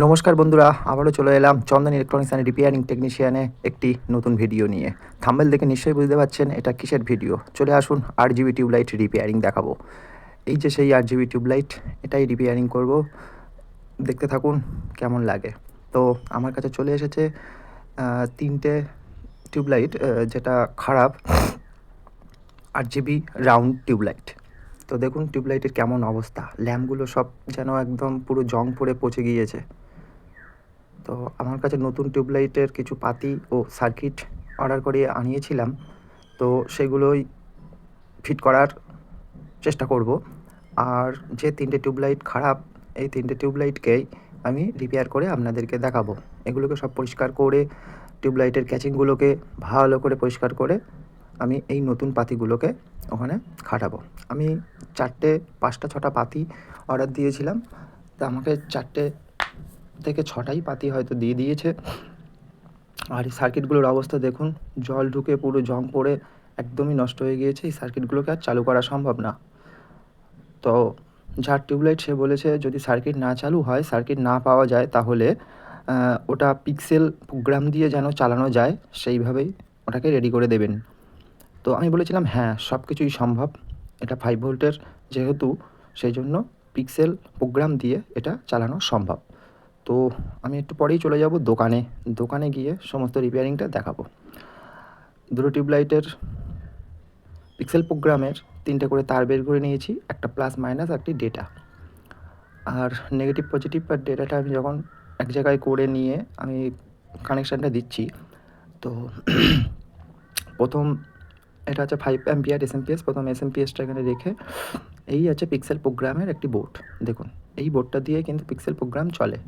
নমস্কার বন্ধুরা, আবারও চলে এলাম চন্দন ইলেকট্রনিক্স অ্যান্ড রিপেয়ারিং টেকনিশিয়ানে একটি নতুন ভিডিও নিয়ে। থাম্বনেল দেখে নিশ্চয়ই বুঝতে পারছেন এটা কিসের ভিডিও। চলে আসুন, RGB টিউবলাইট রিপেয়ারিং দেখাবো। এই যে সেই RGB টিউবলাইট, এটাই রিপেয়ারিং করব। দেখতে থাকুন কেমন লাগে। তো আমার কাছে চলে এসেছে তিনটে টিউবলাইট, যেটা খারাপ RGB রাউন্ড টিউবলাইট। তো দেখুন টিউবলাইটের কেমন অবস্থা, ল্যাম্পগুলো সব যেন একদম পুরো জং পড়ে পচে গিয়েছে। তো আমার কাছে নতুন টিউবলাইটের কিছু পাতি ও সার্কিট অর্ডার করে আনিয়েছিলাম, তো সেগুলোই ফিট করার চেষ্টা করব। আর যে তিনটে টিউবলাইট খারাপ, এই তিনটে টিউবলাইটকেই আমি রিপেয়ার করে আপনাদেরকে দেখাবো। এগুলোকে সব পরিষ্কার করে, টিউবলাইটের ক্যাচিংগুলোকে ভালো করে পরিষ্কার করে আমি এই নতুন পাতিগুলোকে ওখানে খাটাবো। আমি 4টে 5টা 6টা পাতি অর্ডার দিয়েছিলাম, তা আমাকে 4টে থেকে 6টাই পাতি হয়তো দিয়ে দিয়েছে। আর এই সার্কিটগুলোর অবস্থা দেখুন, জল ঢুকে পুরো জং পড়ে একদমই নষ্ট হয়ে গিয়েছে। এই সার্কিটগুলোকে আর চালু করা সম্ভব না। তো যার টিউবলাইট সে বলেছে যদি সার্কিট না চালু হয়, সার্কিট না পাওয়া যায়, তাহলে ওটা পিক্সেল প্রোগ্রাম দিয়ে যেন চালানো যায় সেইভাবেই ওটাকে রেডি করে দেবেন। তো আমি বলেছিলাম হ্যাঁ, সব কিছুই সম্ভব। এটা 5 ভোল্টের যেহেতু, সেই জন্য পিক্সেল প্রোগ্রাম দিয়ে এটা চালানো সম্ভব। তো আমি একটু পরেই চলে যাব দোকানে গিয়ে সমস্ত রিপেয়ারিংটা দেখাবো। দুটো টিউবলাইটের পিক্সেল প্রোগ্রামের 3টে করে তার বের করে নিয়েছি, একটা প্লাস মাইনাস একটি ডেটা। আর নেগেটিভ পজিটিভ আর ডেটাটা আমি যখন এক জায়গায় করে নিয়ে আমি কানেকশানটা দিচ্ছি, তো প্রথম এটা হচ্ছে 5 অ্যাম্পিয়ার এসএমপিএস। প্রথম এসএমপিএসটা এখানে রেখে এই আছে পিক্সেল প্রোগ্রামের একটি বোর্ড। দেখুন এই বোর্ডটা দিয়ে কিন্তু পিক্সেল প্রোগ্রাম চলে।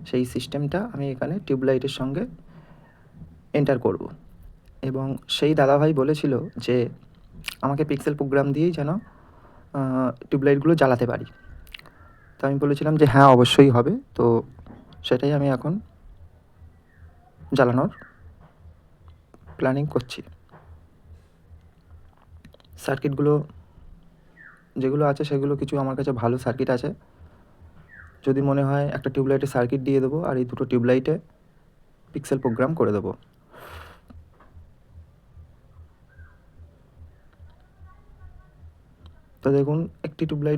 সেই সিস্টেমটা আমি এখানে টিউবলাইটের সঙ্গে এন্টার করব। এবং সেই দাদাভাই বলেছিল যে আমাকে পিক্সেল প্রোগ্রাম দিয়েই যেন টিউবলাইটগুলো জ্বালাতে পারি। তো আমি বলেছিলাম যে হ্যাঁ, অবশ্যই হবে। তো সেটাই আমি এখন জ্বালানোর প্ল্যানিং করছি। সার্কিটগুলো যেগুলো আছে সেগুলো কিছু আমার কাছে ভালো সার্কিট আছে। যদি মনে হয় একটা টিউবলাইটে সার্কিট দিয়ে দেবো, আর এই দুটো টিউবলাইটে পিক্সেল প্রোগ্রাম করে দেবো। তো দেখুন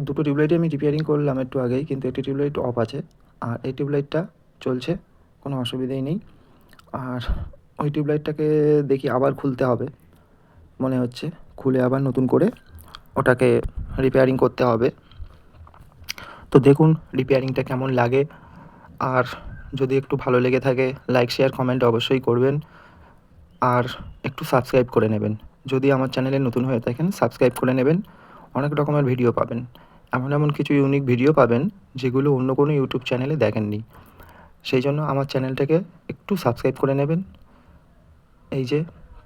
দুটো টিউবলাইটই আমি রিপেয়ারিং করলাম একটু আগেই, কিন্তু একটি টিউবলাইট অফ আছে আর এই টিউবলাইটটা চলছে, কোনো অসুবিধাই নেই। আর ওই টিউবলাইটটাকে দেখি আবার খুলতে হবে মনে হচ্ছে, খুলে আবার নতুন করে ওটাকে রিপেয়ারিং করতে হবে। তো দেখুন রিপেয়ারিংটা কেমন লাগে। আর যদি একটু ভালো লেগে থাকে, লাইক শেয়ার কমেন্ট অবশ্যই করবেন। আর একটু সাবস্ক্রাইব করে নেবেন। যদি আমার চ্যানেলে নতুন হয়ে থাকেন, সাবস্ক্রাইব করে নেবেন। অনেক রকমের ভিডিও পাবেন, এমন কিছু ইউনিক ভিডিও পাবেন যেগুলো অন্য কোনো ইউটিউব চ্যানেলে দেখেননি। সেই জন্য আমার চ্যানেলটাকে একটু সাবস্ক্রাইব করে নেবেন। এই যে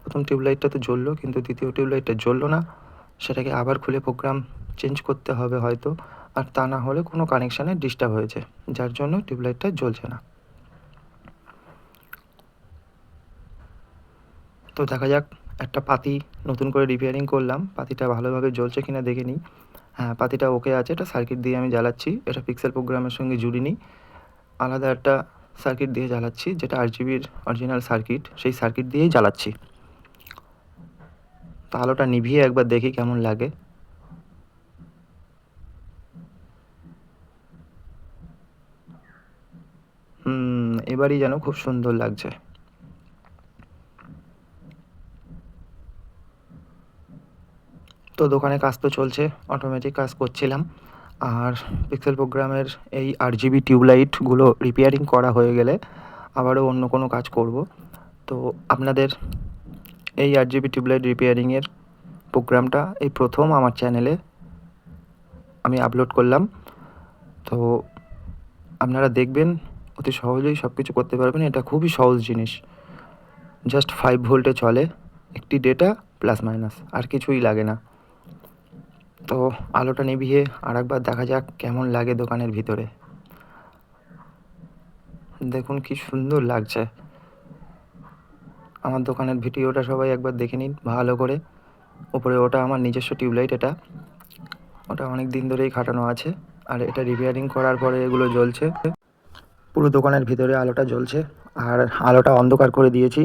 প্রথম টিউবলাইটটা তো জ্বললো, কিন্তু দ্বিতীয় টিউবলাইটটা জ্বললো না। সেটাকে আবার খুলে প্রোগ্রাম চেঞ্জ করতে হবে হয়তো, আর তা না হলে কোনো কানেকশানে ডিস্টার্ব হয়েছে, যার জন্য টিউবলাইটটা জ্বলছে না। তো দেখা যাক, একটা পাতি নতুন করে রিপেয়ারিং করলাম, পাতিটা ভালোভাবে জ্বলছে কিনা দেখে নিই। হ্যাঁ, পাতিটা ওকে আছে। এটা সার্কিট দিয়ে আমি জ্বালাচ্ছি, এটা পিক্সেল প্রোগ্রামের সঙ্গে জুড়িনি, আলাদা একটা সার্কিট দিয়ে জ্বালাচ্ছি, যেটা RGBর অরিজিনাল সার্কিট, সেই সার্কিট দিয়েই জ্বালাচ্ছি। তো আলোটা নিভিয়ে একবার দেখি কেমন লাগে। এবারই যেন খুব সুন্দর লাগছে। তো দোকানে কাজ তো চলছে, অটোমেটিক কাজ করছিলাম। আর পিক্সেল প্রোগ্রামের এই RGB টিউবলাইটগুলো রিপেয়ারিং করা হয়ে গেলে আবারও অন্য কোনো কাজ করব। তো আপনাদের এই RGB টিউবলাইট রিপেয়ারিংয়ের প্রোগ্রামটা এই প্রথম আমার চ্যানেলে আমি আপলোড করলাম। তো আপনারা দেখবেন, অতি সহজেই সব কিছু করতে পারবেন। এটা খুবই সহজ জিনিস, জাস্ট 5 ভোল্টে চলে, একটি ডেটা প্লাস মাইনাস, আর কিছুই লাগে না। তো আলোটা নিভিয়ে আরেকবার দেখা যাক কেমন লাগে দোকানের ভিতরে। দেখুন কি সুন্দর লাগছে। আমার দোকানের ভিডিওটা সবাই একবার দেখে নিন ভালো করে। ওপরে ওটা আমার নিজস্ব টিউবলাইট, ওটা অনেক দিন ধরেই খাটানো আছে। আর এটা রিপেয়ারিং করার পরে এগুলো জ্বলছে। পুরো দোকানের ভিতরে আলোটা জ্বলছে, আর আলোটা অন্ধকার করে দিয়েছি।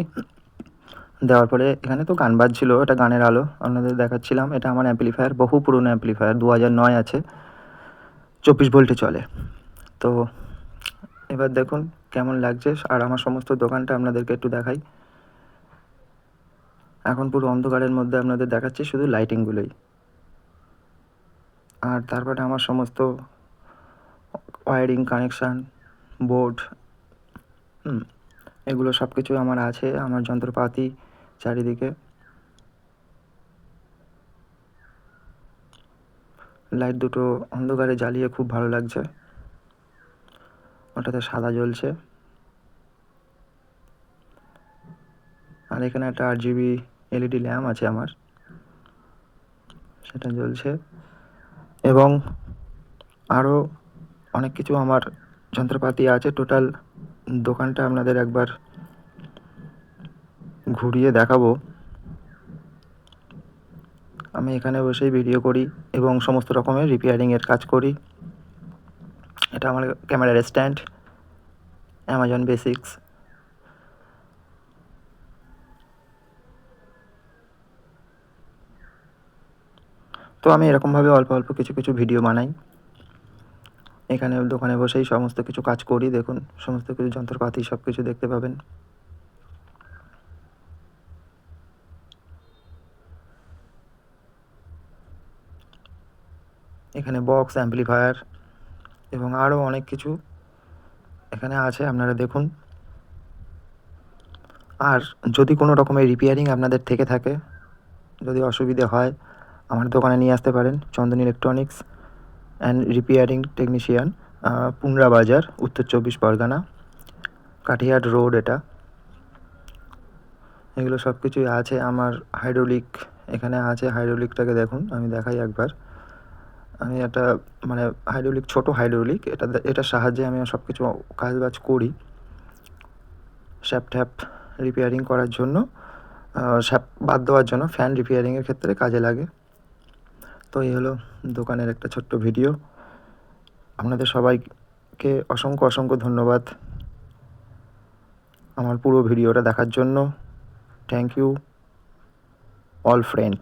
দেওয়ার পরে এখানে তো গান বাজছিল, এটা গানের আলো আপনাদের দেখাচ্ছিলাম। এটা আমার অ্যাম্পলিফায়ার, বহু পুরনো অ্যাম্পলিফায়ার, 2009 আছে, 24 ভোল্টে চলে। তো এবার দেখুন কেমন লাগছে, আর আমার সমস্ত দোকানটা আপনাদেরকে একটু দেখাই। এখন পুরো অন্ধকারের মধ্যে আপনাদের দেখাচ্ছি শুধু লাইটিংগুলোই, আর তারপরে আমার সমস্ত ওয়্যারিং, কানেকশান, বোর্ড, এগুলো সব কিছুই আমার আছে, আমার যন্ত্রপাতি চারিদিকে। লাইট দুটো অন্ধকারে জ্বালিয়ে খুব ভালো লাগছে, ওটাতে সাদা জ্বলছে। আর এখানে একটা RGB LED ল্যাম্প আছে আমার, সেটা জ্বলছে। এবং আরও অনেক কিছু আমার যন্ত্রপাতি আছে। টোটাল দোকানটা আপনাদের একবার ঘুরিয়ে দেখাবো। আমি এখানে বসেই ভিডিও করি এবং সমস্ত রকমের রিপেয়ারিংয়ের কাজ করি। এটা আমার ক্যামেরার স্ট্যান্ড, অ্যামাজন বেসিক্স। তো আমি এরকমভাবে অল্প অল্প কিছু কিছু ভিডিও বানাই, এখানে দোকানে বসেই সমস্ত কিছু কাজ করি। দেখুন সমস্ত কিছু যন্ত্রপাতি সব কিছু দেখতে পাবেন। এখানে বক্স, অ্যাম্পলিফায়ার এবং আরও অনেক কিছু এখানে আছে, আপনারা দেখুন। আর যদি কোনো রকমের রিপেয়ারিং আপনাদের থেকে থাকে, যদি অসুবিধে হয়, আমার দোকানে নিয়ে আসতে পারেন। চন্দন ইলেকট্রনিক্স অ্যান্ড রিপেয়ারিং টেকনিশিয়ান, পুংরা বাজার, উত্তর 24 পরগনা, কাঠিয়াট রোড এটা। এগুলো সব কিছুই আছে। আমার হাইড্রোলিক এখানে আছে, হাইড্রোলিকটাকে দেখুন, আমি দেখাই একবার। আমি একটা মানে হাইড্রোলিক, ছোটো হাইড্রোলিক, এটার সাহায্যে আমি সব কিছু কাজবাজ করি। শ্যাফট ট্যাপ রিপেয়ারিং করার জন্য, শ্যাফট বাদ দেওয়ার জন্য, ফ্যান রিপেয়ারিংয়ের ক্ষেত্রে কাজে লাগে। তো এই হলো দোকানের একটা ছোট্ট ভিডিও। আপনাদের সবাইকে অসংখ্য অসংখ্য ধন্যবাদ আমার পুরো ভিডিওটা দেখার জন্য। Thank you all friend.